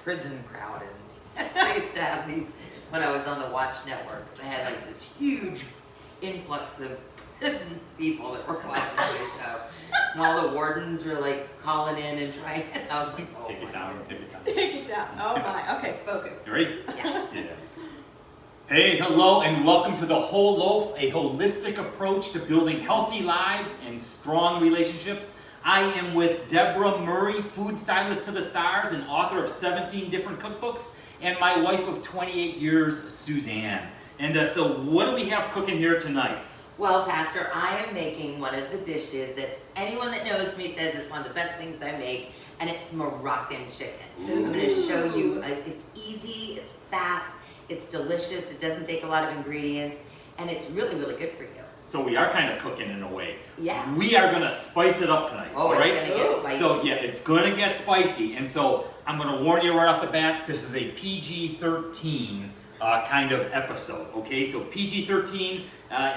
prison crowd, and I used to have these when I was on the Watch Network. They had like this huge influx of prison people that were watching the show, and all the wardens were like calling in and trying. I was like, oh, take it down. Take it down. Oh my. Okay, focus. You ready? Yeah. Yeah. Hey, hello, and welcome to the Whole Loaf, a holistic approach to building healthy lives and strong relationships. I am with Deborah Murray, food stylist to the stars and author of 17 different cookbooks, and my wife of 28 years, Suzanne. And so what do we have cooking here tonight? Well, Pastor, I am making one of the dishes that anyone that knows me says is one of the best things I make, and it's Moroccan chicken. Ooh. I'm going to show you, it's easy, it's fast, it's delicious, it doesn't take a lot of ingredients, and it's really, really good for you. So we are kind of cooking in a way. Yeah. We are going to spice it up tonight. Oh, all right? It's going to get spicy. So yeah, it's going to get spicy. And so I'm going to warn you right off the bat, this is a PG-13 kind of episode, okay? So PG-13,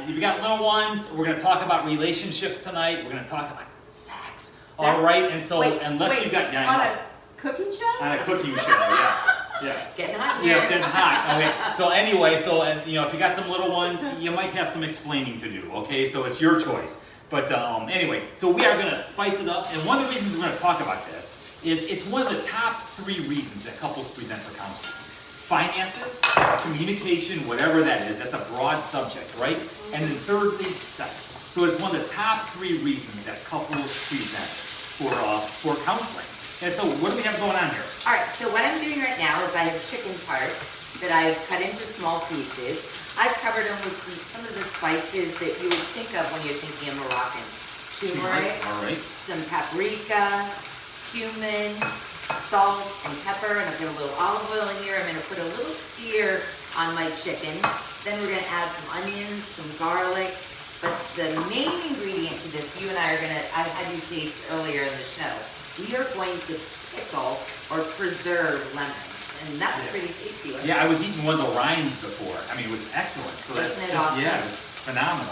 if you've got little ones, we're going to talk about relationships tonight. We're going to talk about sex. All right? And so unless you've got... on a cooking show? On a cooking show, yes. Yes. It's getting hot here. Yeah, it's getting hot. Okay. So anyway, if you got some little ones, you might have some explaining to do. Okay, so it's your choice. But anyway, so we are going to spice it up, and one of the reasons we're going to talk about this is it's one of the top 3 reasons that couples present for counseling. Finances, communication, whatever that is. That's a broad subject, right? And then thirdly, sex. So it's one of the top 3 reasons that couples present for counseling. And so what do we have going on here? All right, so what I'm doing right now is I have chicken parts that I've cut into small pieces. I've covered them with some of the spices that you would think of when you're thinking of Moroccan. Turmeric, all right. some paprika, cumin, salt, and pepper, and I've got a little olive oil in here. I'm going to put a little sear on my chicken. Then we're going to add some onions, some garlic. But the main ingredient to this, you and I had you taste earlier in the show. We are going to pickle or preserve lemons, and that's pretty tasty. Yeah, I was eating one of the rinds before. I mean, it was excellent. So that's Isn't it awesome? Yeah, it was phenomenal.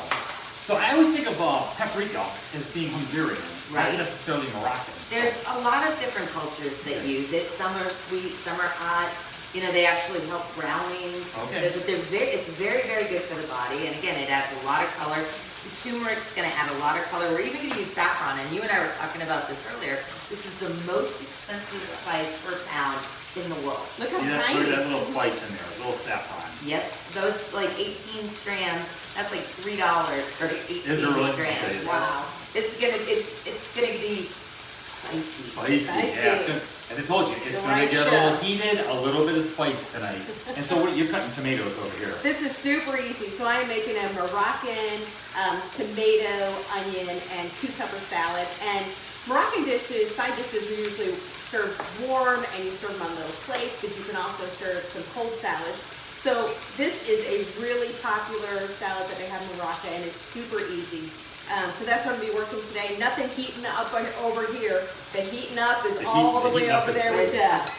So I always think of paprika as being Hungarian, Right. not necessarily Moroccan. There's a lot of different cultures that use it. Some are sweet, some are hot. You know, they actually help browning. Okay. But it's very, very good for the body. And again, it adds a lot of color. The turmeric's going to add a lot of color. We're even going to use saffron. And you and I were talking about this earlier. This is the most expensive spice per pound in the world. Look how See, tiny. that little spice in there, a little saffron. Yep. Those like 18 strands, that's like $3 for 18 Is it really? strands. Okay. Wow. It's gonna be spicy. Spicy, yeah. It's gonna, as I told you, it's The going right to get a show. little heated, a little bit of spice tonight. And so you're cutting tomatoes over here. This is super easy. So I am making a Moroccan tomato, onion, and cucumber salad. And Moroccan dishes, side dishes, are usually served warm, and you serve them on little plates, but you can also serve some cold salads. So this is a really popular salad that they have in Morocco, and it's super easy. So that's what I'm going to be working today. Nothing heating up over here. The heating up is all the way over there with Jeff.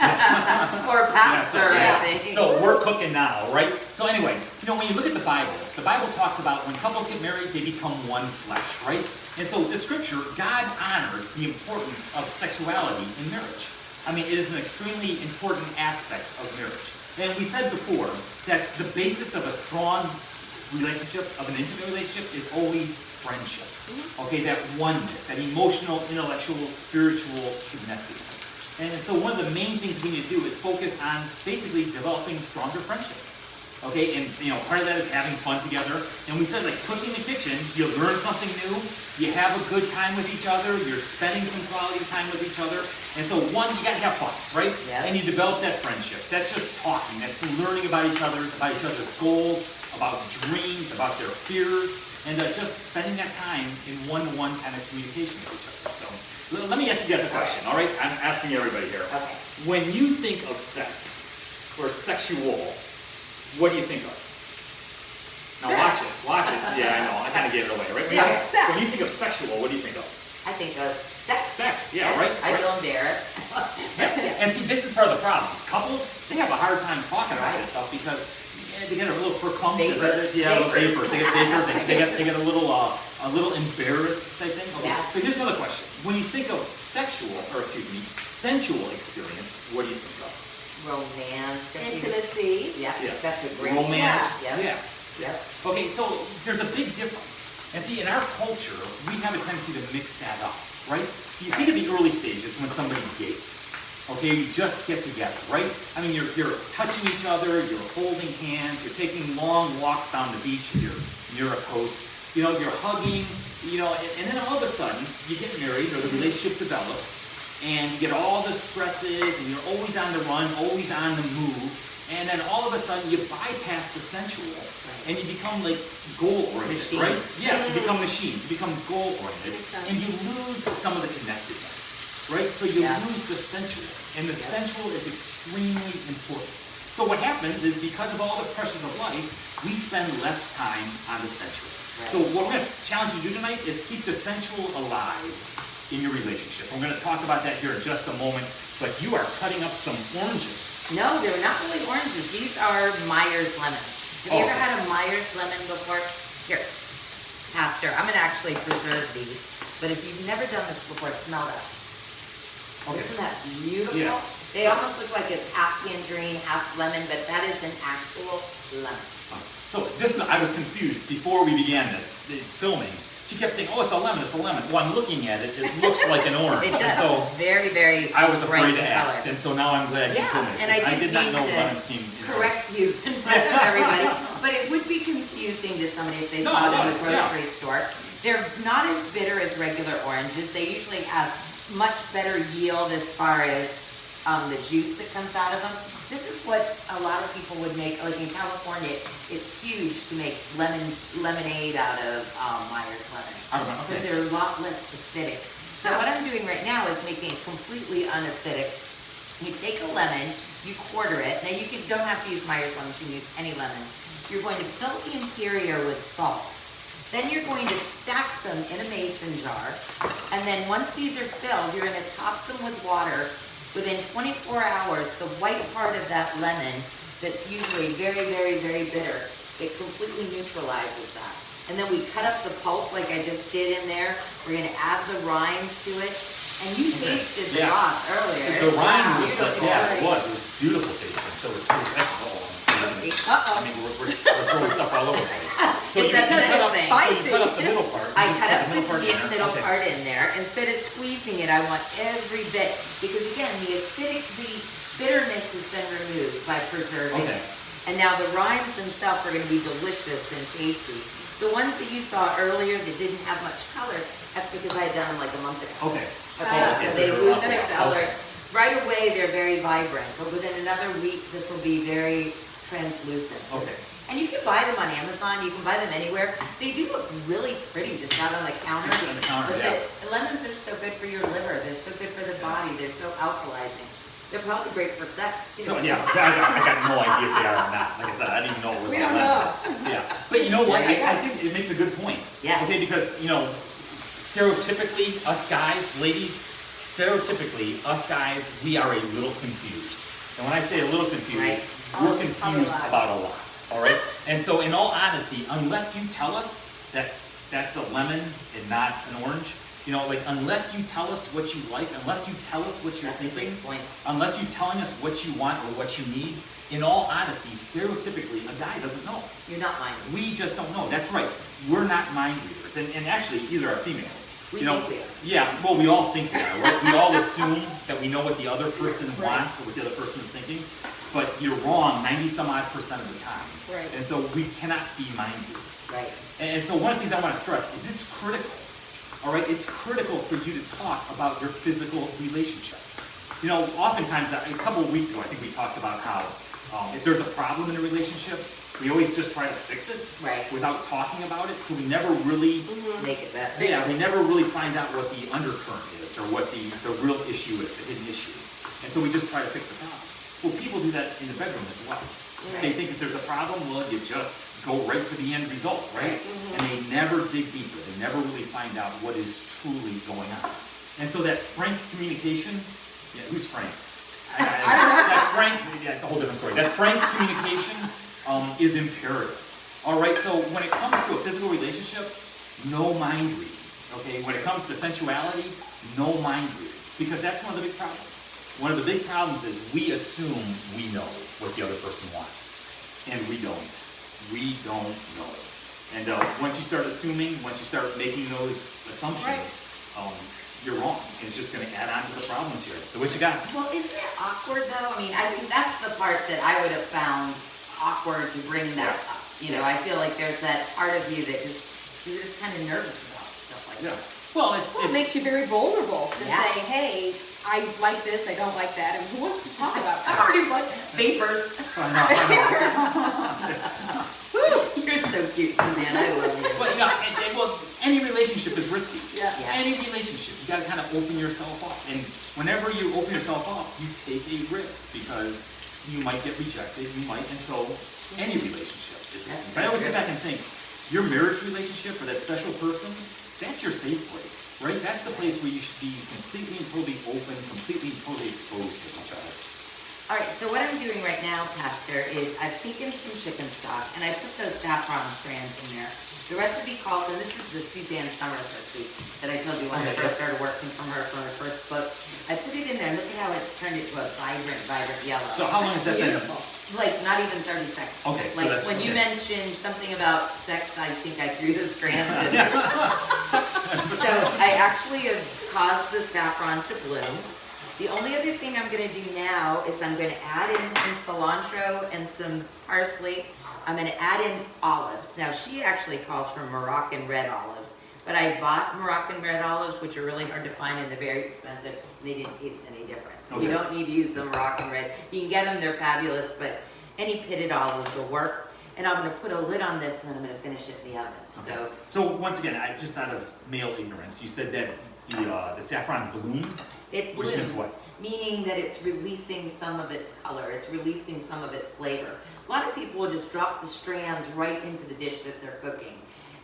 Or pastor, I think. So we're cooking now, right? So anyway, when you look at the Bible talks about when couples get married, they become one flesh, right? And so the scripture, God honors the importance of sexuality in marriage. I mean, it is an extremely important aspect of marriage. And we said before that the basis of a strong relationship, of an intimate relationship, is always friendship. Okay, that oneness, that emotional, intellectual, spiritual connectedness. And so one of the main things we need to do is focus on basically developing stronger friendships. Okay, and part of that is having fun together. And we said, like, cooking in the kitchen, you learn something new, you have a good time with each other, you're spending some quality time with each other. And so one, you gotta have fun, right? Yeah. And you develop that friendship. That's just talking, that's learning about each other's goals, about dreams, about their fears, and just spending that time in one-to-one kind of communication with each other. So let me ask you guys a question, all right? I'm asking everybody here. Okay. When you think of sex or sexual, what do you think of? Now watch it. Yeah, I know, I kind of gave it away, right? Yeah, sex. When you think of sexual, what do you think of? I think of sex. Sex, yeah, right? I feel embarrassed. Yeah. And see, this is part of the problem. Couples, they have a hard time talking about this stuff because they get a little verklempt. Yeah, a little vapors. They get vapors. They get a little embarrassed, I think. Okay. Yeah. So here's another question. When you think of sensual experience, what do you think of? romance. Intimacy. Yeah, Yeah. that's a great Romance. Yeah. Yeah. Yep. Okay, so there's a big difference. And see, in our culture, we have a tendency to mix that up, right? You think of the early stages when somebody dates. Okay, you just get together, right? I mean, you're touching each other, you're holding hands, you're taking long walks down the beach if you're near a coast. You know, you're hugging, you know, and then all of a sudden, you get married or the relationship develops, and you get all the stresses, and you're always on the run, always on the move, and then all of a sudden, you bypass the sensual, and you become like goal-oriented, right? Yes, you become machines, you become goal-oriented, and you lose some of the connectedness, right? So you lose the sensual, and the sensual is extremely important. So what happens is, because of all the pressures of life, we spend less time on the sensual. So what we're going to challenge you to do tonight is keep the sensual alive in your relationship. We're going to talk about that here in just a moment, but you are cutting up some oranges. No, they're not really oranges. These are Myers lemons. Have you ever had a Myers lemon before? Here, Pastor, I'm going to actually preserve these, but if you've never done this before, smell that. Okay. Isn't that beautiful? Yeah. They almost look like it's half tangerine, half lemon, but that is an actual lemon. So this, I was confused before we began this filming. She kept saying, "Oh, it's a lemon, it's a lemon." Well, I'm looking at it; it looks like an orange. It does. And so It's very, very I was bright afraid to in ask, color. and so now I'm glad you told me. And I did not need know to lemons came. correct you in front of everybody, but it would be confusing to somebody if they No, saw it them in was, the grocery store. They're not as bitter as regular oranges. They usually have much better yield as far as the juice that comes out of them. This is what a lot of people would make, like in California, it's huge to make lemonade out of Myers lemon. Because they're a lot less acidic. So what I'm doing right now is making it completely unacidic. You take a lemon, you quarter it. Now you don't have to use Myers lemons, you can use any lemon. You're going to fill the interior with salt. Then you're going to stack them in a mason jar. And then once these are filled, you're going to top them with water. Within 24 hours, the white part of that lemon that's usually very, very, very bitter, it completely neutralizes that. And then we cut up the pulp like I just did in there. We're going to add the rinds to it. And you tasted the rock earlier. The rind was beautiful. it was beautiful tasting. So it was excellent. I mean, we're throwing stuff all over the place. So It's you cut up spicy. the middle part. I cut up the middle Okay. part in there. Instead of squeezing it, I want every bit, because again, the bitterness has been removed by preserving. Okay. And now the rinds themselves are going to be delicious and tasty. The ones that you saw earlier that didn't have much color, that's because I had done them like a month ago. Okay. So so they they're lose awful. their color. Okay. Right away, they're very vibrant, but within another week, this will be very translucent. Okay. And you can buy them on Amazon, you can buy them anywhere. They do look really pretty just out on the counter. Just on the counter, But yeah. the lemons are so good for your liver, they're so good for the body, they're so alkalizing. They're probably great for sex too. So yeah, I got no idea if they are or not. Like I said, I didn't even know it was We a don't lemon. know. Yeah, but you know what? There you I go. think it makes a good point. Yeah. Okay, because stereotypically, us guys, ladies, us guys, we are a little confused. And when I say a little confused, Right. we're Probably confused a lot. about a lot. All right. And so, in all honesty, unless you tell us that that's a lemon and not an orange. Like unless you tell us what you like, unless you tell us what you're That's a thinking, great point. unless you're telling us what you want or what you need, in all honesty, stereotypically, a guy doesn't know. You're not mine. We just don't know. That's right. We're not mind readers. And actually, either are females. We think we are. Yeah, well, we all think we are. Right? We all assume that we know what the other person wants or what the other person is thinking. But you're wrong 90-some-odd% of the time. Right. And so we cannot be mind readers. Right. And so one of the things I want to stress is it's critical. All right, it's critical for you to talk about your physical relationship. Oftentimes, a couple of weeks ago, I think we talked about how if there's a problem in a relationship, we always just try to fix it Right. without talking about it. So we never really, Make it better. we never really find out what the undercurrent is or what the real issue is, the hidden issue. And so we just try to fix the problem. Well, people do that in the bedroom as well. They think if there's a problem, well, you just go right to the end result, right? And they never dig deeper. They never really find out what is truly going on. And so that frank communication, who's Frank? I don't know. That frank, it's a whole different story. That frank communication is imperative. All right, so when it comes to a physical relationship, no mind reading. Okay, when it comes to sensuality, no mind reading, because that's one of the big problems. one of the big problems is we assume we know what the other person wants, and we don't. We don't know. And once you start assuming, once you start making those assumptions, you're wrong. And it's just going to add on to the problems here. So what you got? Well, isn't it awkward though? I mean, I think that's the part that I would have found awkward to bring that up. You know, I feel like there's that part of you that you're just kind of nervous about stuff like that. Well, Well, it makes you very vulnerable to Yeah. say, hey, I like this, I don't like that. I mean, who wants to talk about I that? already like vapors. I know. You're so cute, Suzanne. I love you. But well, any relationship is risky. Yeah. Yeah. Any relationship, you got to kind of open yourself up. And whenever you open yourself up, you take a risk because you might get rejected. You might, and so any relationship is risky. But I always sit back and think, your marriage relationship or that special person, that's your safe place, right? That's the place where you should be completely and totally open, completely and totally exposed to each other. All right, so what I'm doing right now, Pastor, is I've taken some chicken stock and I put those saffron strands in there. The recipe calls, and this is the Suzanne Summers recipe that I told you when I first started working from her first book. I put it in there, look at how it's turned into a vibrant yellow. So how long has that been? Beautiful. Like, not even 30 seconds. Okay, so like, that's when you okay. mentioned something about sex, I think I threw the strands in there. So I actually have caused the saffron to bloom. The only other thing I'm gonna do now is I'm gonna add in some cilantro and some parsley. I'm gonna add in olives. Now, she actually calls for Moroccan red olives, but I bought Moroccan red olives, which are really hard to find and they're very expensive, and they didn't taste any different. So you Okay. don't need to use the Moroccan red. You can get them, they're fabulous, but any pitted olives will work. And I'm gonna put a lid on this and then I'm gonna finish it in the oven. Okay. So once again, just out of male ignorance, you said that the saffron bloomed? It Which blooms, means what? meaning that it's releasing some of its color, it's releasing some of its flavor. A lot of people will just drop the strands right into the dish that they're cooking.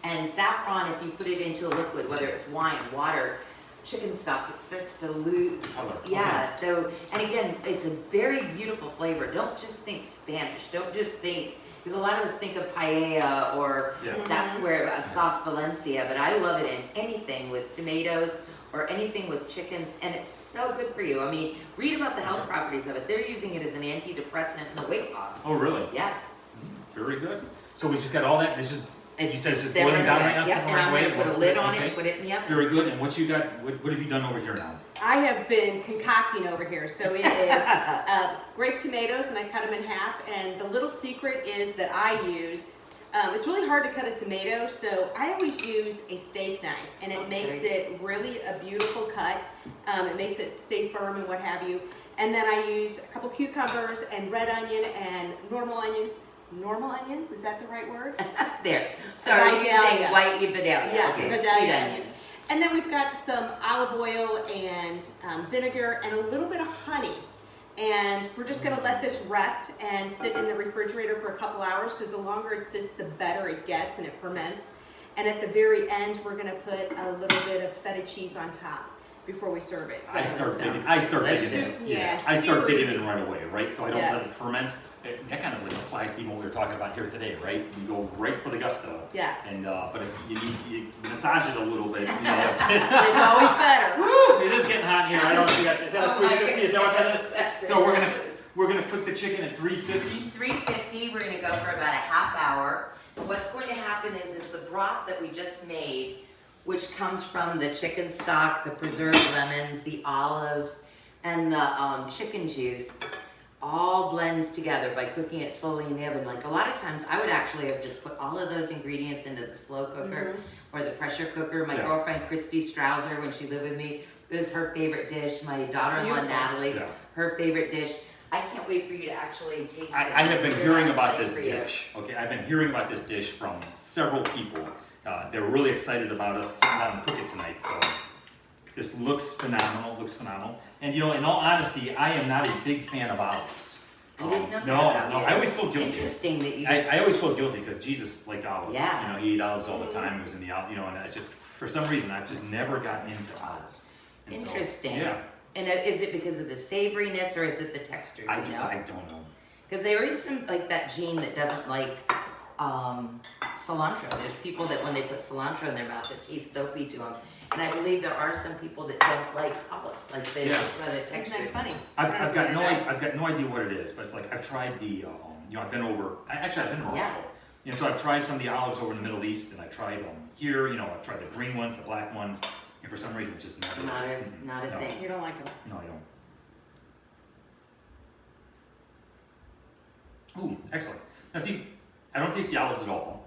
And saffron, if you put it into a liquid, whether it's wine, water, chicken stock, it starts to lose. Color. Yeah, so, and again, it's a very beautiful flavor. Don't just think Spanish, don't just think, because a lot of us think of paella or Yeah. that's where a sauce Valencia, but I love it in anything with tomatoes or anything with chickens, and it's so good for you. I mean, read about the health properties of it. They're using it as an antidepressant and a weight loss. Oh, really? Yeah. Very good. So we just got all that, and it's just, you said it's just simmering boiling down away. right now? Yep, simmering and I'm away? gonna put a lid on Okay. it, put it in the oven. Very good, and what you got, what have you done over here now? I have been concocting over here. So it is grape tomatoes, and I cut them in half. And the little secret is that I use, it's really hard to cut a tomato, so I always use a steak knife, and it makes it really a beautiful cut. It makes it stay firm and what have you. And then I used a couple cucumbers and red onion and normal onions. Normal onions, is that the right word? There. So are you Vidalia. saying white Vidalia? Yeah, Okay, Vidalia sweet onions. onions. And then we've got some olive oil and vinegar and a little bit of honey. And we're just gonna let this rest and sit in the refrigerator for a couple hours, because the longer it sits, the better it gets and it ferments. And at the very end, we're gonna put a little bit of feta cheese on top before we serve it. I start digging delicious. in. Yeah, I start super digging easy. in right away, right? So I don't Yes. let it ferment. That kind of like applies to what we were talking about here today, right? You go right for the gusto. Yes. And but if you massage it a little bit, you know, It's always better. Woo! It is getting hot in here. I don't know if you got, is that a Oh my 350? Is that what that is? goodness. So we're gonna cook the chicken at 350. 350, we're gonna go for about a half hour. What's going to happen is the broth that we just made, which comes from the chicken stock, the preserved lemons, the olives, and the chicken juice, all blends together by cooking it slowly in the oven. Like a lot of times, I would actually have just put all of those ingredients into the slow cooker or the pressure cooker. My girlfriend, Christy Strouser, when she lived with me, it was her favorite dish. My daughter-in-law, Beautiful. Natalie, Yeah. her favorite dish. I can't wait for you to actually taste it. I have been Put it hearing on a about plate this for you. dish. Okay, I've been hearing about this dish from several people. They're really excited about us sitting down and cook it tonight. So this looks phenomenal. And you know, in all honesty, I am not a big fan of olives. I didn't know that No, about no, you. I always feel guilty. Interesting that you. I always feel guilty because Jesus liked olives. Yeah. You know, he ate olives all the time. He was in the olive, you know, and it's just for some reason I've just never gotten into olives. And so, Interesting. yeah. And is it because of the savoriness or is it the texture? Do I you know? don't know. Because there is some like that gene that doesn't like cilantro. There's people that when they put cilantro in their mouth, it tastes soapy to them. And I believe there are some people that don't like olives, like they, Yeah. it's not a texture. Isn't that funny? I've got no idea what it is, but it's like I've tried the, I've been over. I've been in Morocco, Yeah. and so I've tried some of the olives over in the Middle East, and I tried here. I've tried the green ones, the black ones, and for some reason, it's just never. Not a no. thing. You don't like them? No, I don't. Ooh, excellent. Now see, I don't taste the olives at all.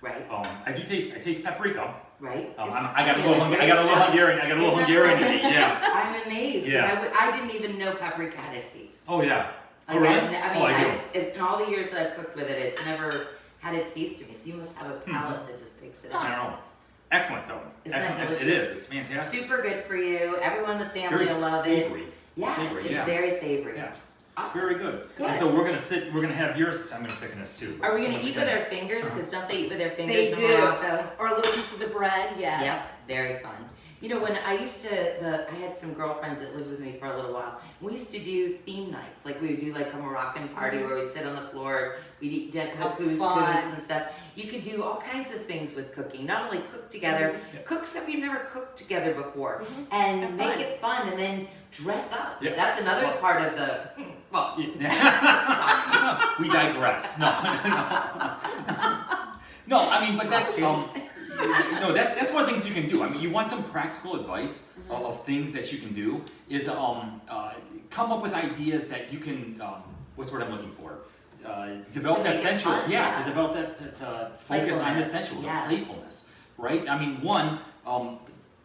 Right, I taste paprika. right. I got a little Hungarian. I got a little Hungarian in me. Yeah. I'm amazed, because Yeah. I didn't even know paprika had a taste. Oh yeah. Oh Like, really? I mean, do. in all the years that I've cooked with it, it's never had a taste to me, so you must have a palate that just picks it I up. don't know. Excellent though. Isn't that Excellent. It delicious? is. It's fantastic. Super good for you, everyone in the family Very will love savory. it. Yes, Savory, it's yeah. very savory. Yeah. Awesome. Very good. Good. And so we're gonna have yours. I'm gonna pick in this too. Are we gonna So eat with our fingers? Because don't they eat with their fingers They in do. Morocco? Or little pieces of bread, yes. Yep, very fun. When I used to, I had some girlfriends that lived with me for a little while. We used to do theme nights, like we would do like a Moroccan party where we'd sit on the floor, we'd eat How couscous fun. and stuff. You could do all kinds of things with cooking. Not only cook together, cook stuff you've never cooked together before, and Have make fun. it fun, and then dress up. Yeah. That's another Well- part of the. Well, We digress. No. No, I mean, but that's that's one of the things you can do. I mean, you want some practical advice of things that you can do is come up with ideas that you can. What's the word I'm looking for? Develop To that make it sensual. fun, Yeah, yeah. to develop that to focus on the Playfulness, sensual, yeah. the playfulness, right? I mean,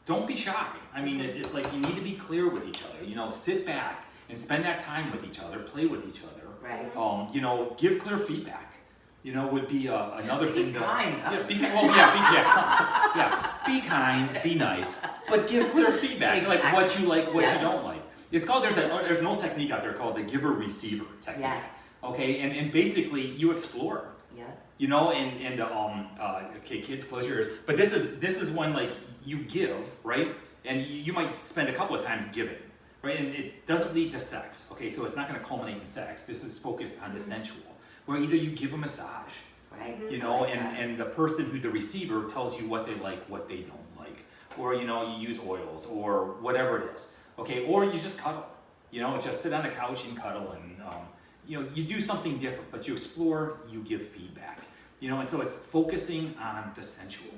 don't be shy. I mean, it's like you need to be clear with each other. Sit back and spend that time with each other, play with each other. right. Give clear feedback. Would be another Be thing. kind. Yeah, be kind, be nice, but give clear feedback, like what you like, what you don't like. It's called there's an old technique out there called the giver-receiver technique. Yeah. Okay, and basically you explore. Yeah. Okay, kids, close your ears. But this is when like you give, right? And you might spend a couple of times giving, right? And it doesn't lead to sex. Okay, so it's not going to culminate in sex. This is focused on the sensual, where either you give a massage, Right. and the person who the receiver tells you what they like, what they don't like, or you use oils or whatever it is. Okay, or you just cuddle. Just sit on the couch and cuddle, and you do something different, but you explore, you give feedback. And so it's focusing on the sensual.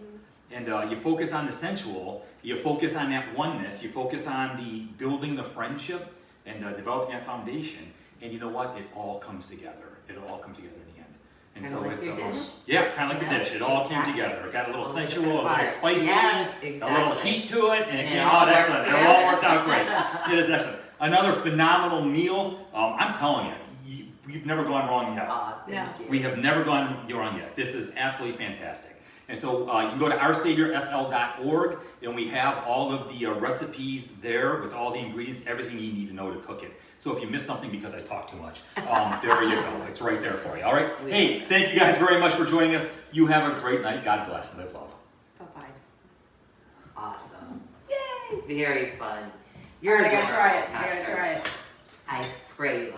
And you focus on the sensual, you focus on that oneness, you focus on the building the friendship and developing that foundation, and you know what? It all comes together. It'll all come together in the end. And Kinda so like it's your dish. yeah, kind of like Yeah, the dish. It all exactly. came together. It got a little All sensual, a different little parts. spicy, Yeah, a little exactly. heat to it, and it And came it all out works excellent. It all together. worked out great. It is excellent. Another phenomenal meal. I'm telling you, we've never gone wrong yet. Aw, thank you. We have never gone wrong yet. This is absolutely fantastic. And so you can go to oursaviorfl.org, and we have all of the recipes there with all the ingredients, everything you need to know to cook it. So if you missed something because I talk too much, there you go. It's right there for you. All right. Hey, thank you guys very much for joining us. You have a great night. God bless. Live love. Bye-bye. Awesome. Yay. Very fun. You're I gotta try it. I Pastor. gotta try it. I pray you love it.